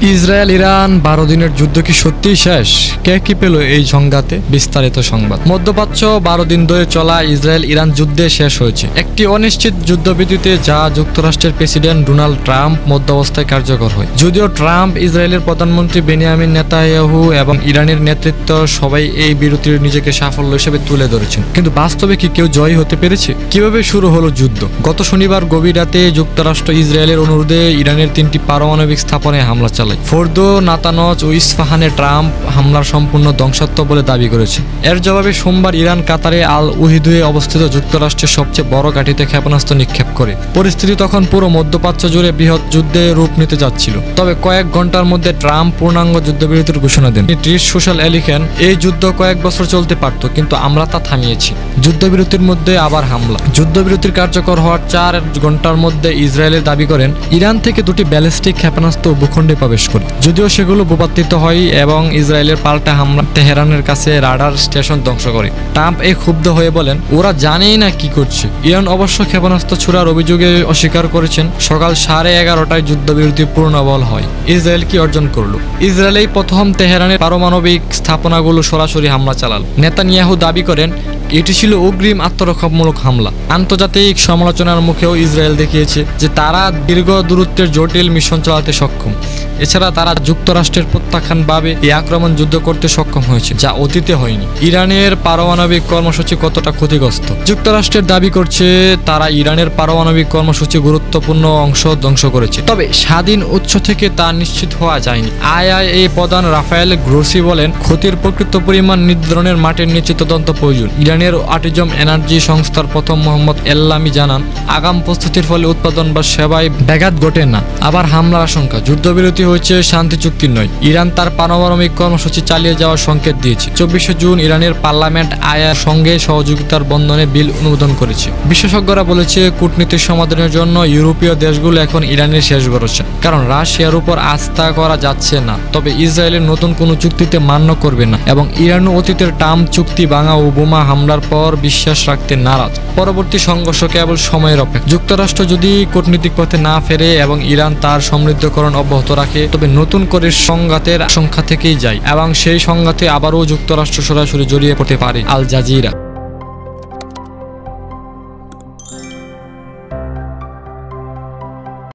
Israel Iran 12 দিনের যুদ্ধ কি সত্যিই শেষ? কে কি পেল এই সংঘাতে? বিস্তারিত সংবাদ। মধ্যপ্রাচ্য 12 দিন ধরে চলা ইসরায়েল ইরান যুদ্ধে শেষ হয়েছে একটি অনিশ্চিত যুদ্ধবিরতিতে, যা যুক্তরাষ্ট্রের প্রেসিডেন্ট ডোনাল্ড ট্রাম্প মধ্যাবস্থায় কার্যকর হয়। যদিও ট্রাম্প, ইসরায়েলের প্রধানমন্ত্রী বেনিয়ামিন নেতানিয়াহু এবং ইরানের নেতৃত্ব সবাই এই বিরতির নিজেকে সাফল্য হিসেবে তুলে ধরেছেন, কিন্তু বাস্তবে কি কেউ জয়ী হতে পেরেছে? কিভাবে শুরু হলো যুদ্ধ? গত শনিবার গভীর রাতে যুক্তরাষ্ট্র ইসরায়েলের অনুরোধে ইরানের 3টি পারমাণবিক স্থাপনায় হামলা চালায়। ফোর্দো, নাতানজ ও ইস্পাহানে ট্রাম্প হামলার সম্পূর্ণ ধ্বংসাত্মক বলে দাবি করেছে। এর জবাবে সোমবার ইরান কাতারে আল উহিদুয়ে অবস্থিত যুক্তরাষ্ট্রের সবচেয়ে বড় ঘাঁটিতে ক্ষেপণাস্ত্র নিক্ষেপ করে। পরিস্থিতি তখন পুরো মধ্যপ্রাচ্য জুড়ে বৃহৎ যুদ্ধে রূপ নিতে যাচ্ছিল। তবে কয়েক ঘন্টার মধ্যে ট্রাম্প পূর্ণাঙ্গ যুদ্ধবিরতির ঘোষণা দেন। ট্রিশ সোশ্যালে লিখেন, এই যুদ্ধ কয়েক বছর চলতে পারত, কিন্তু আমরা তা থামিয়েছি। যুদ্ধবিরতির মধ্যে আবার হামলা। যুদ্ধবিরতির কার্যকর হওয়ার 4 ঘন্টার মধ্যে ইসরায়েলের দাবি করেন ইরান থেকে 2টি ব্যালিস্টিক ক্ষেপণাস্ত্র ভূখণ্ডে প্রবেশ করে, যদিও সেগুলো ভূপাতিত হয় এবং ইসরায়েলের পাল্টা হামলা তেহরানের কাছে রাডার স্টেশন ধ্বংস করে। ট্রাম্প ক্ষুব্ধ হয়ে বলেন, ওরা জানেই না কি করছে। ইরান অবশ্য ক্ষেপণাস্ত্র ছোড়ার অভিযোগে অস্বীকার করেছেন। সকাল 11:30টায় যুদ্ধবিরতি পূর্ণবল হয়। ইসরায়েল কি অর্জন করলো? ইসরায়েলেই প্রথম তেহরানের পারমাণবিক স্থাপনাগুলো সরাসরি হামলা চালাল। নেতানিয়াহু দাবি করেন এটি ছিল অগ্রিম আত্মরক্ষামূলক হামলা। আন্তর্জাতিক সমালোচনার মুখেও ইসরায়েল দেখিয়েছে যে তারা দীর্ঘ দূরত্বের জটিল মিশন চালাতে সক্ষম। এছাড়া তারা যুক্তরাষ্ট্রের প্রত্যাখ্যানভাবে এই আক্রমণ যুদ্ধ করতে সক্ষম হয়েছে, যা অতীতে হয়নি। ইরানের পারমাণবিক কর্মসূচি কতটা ক্ষতিগ্রস্ত? যুক্তরাষ্ট্রের দাবি করছে তারা ইরানের পারমাণবিক কর্মসূচি গুরুত্বপূর্ণ অংশ ধ্বংস করেছে, তবে স্বাধীন উৎস থেকে তা নিশ্চিত হওয়া যায়নি। IAEA প্রধান রাফায়েল গ্রোসি বলেন, ক্ষতির প্রকৃত পরিমাণ নির্ধারণের মাঠের নিচে তদন্ত প্রয়োজন। ইরানের অ্যাটম এনার্জি সংস্থার প্রথম মোহাম্মদ এল্লামি জানান, আগাম প্রস্তুতির ফলে উৎপাদন বা সেবায় ব্যাঘাত ঘটে না। আবার হামলার আশঙ্কা। যুদ্ধবিরতি হয়েছে, শান্তি চুক্তি নয়। ইরান তার পারমাণবিক কর্মসূচি চালিয়ে যাওয়ার সংকেত দিয়েছে। 24শে জুন ইরানের পার্লামেন্ট IAEAর সঙ্গে সহযোগিতার বন্ধনে বিল অনুমোদন করেছে। বিশেষজ্ঞরা বলেছে, কূটনীতিক সমাধানের জন্য ইউরোপীয় দেশগুলো এখন ইরানের শেষ ভরসা, কারণ রাশিয়ার উপর আস্থা করা যাচ্ছে না। তবে ইসরায়েলের নতুন কোনো চুক্তিতে মান্য করবে না এবং ইরানও অতীতের ট্রাম্প চুক্তি ভাঙা ও বোমা হামলার পর বিশ্বাস রাখতে নারাজ। পরবর্তী সংঘর্ষ কেবল সময়ের অপেক্ষা। যুক্তরাষ্ট্র যদি কূটনীতিক পথে না ফেরে এবং ইরান তার সমৃদ্ধকরণ অব্যাহত রাখে, তবে নতুন করে সংঘাতের আশঙ্কা থেকেই যায় এবং সেই সংঘাতে আবারও যুক্তরাষ্ট্র সরাসরি জড়িয়ে পড়তে পারে। Al Jazeera.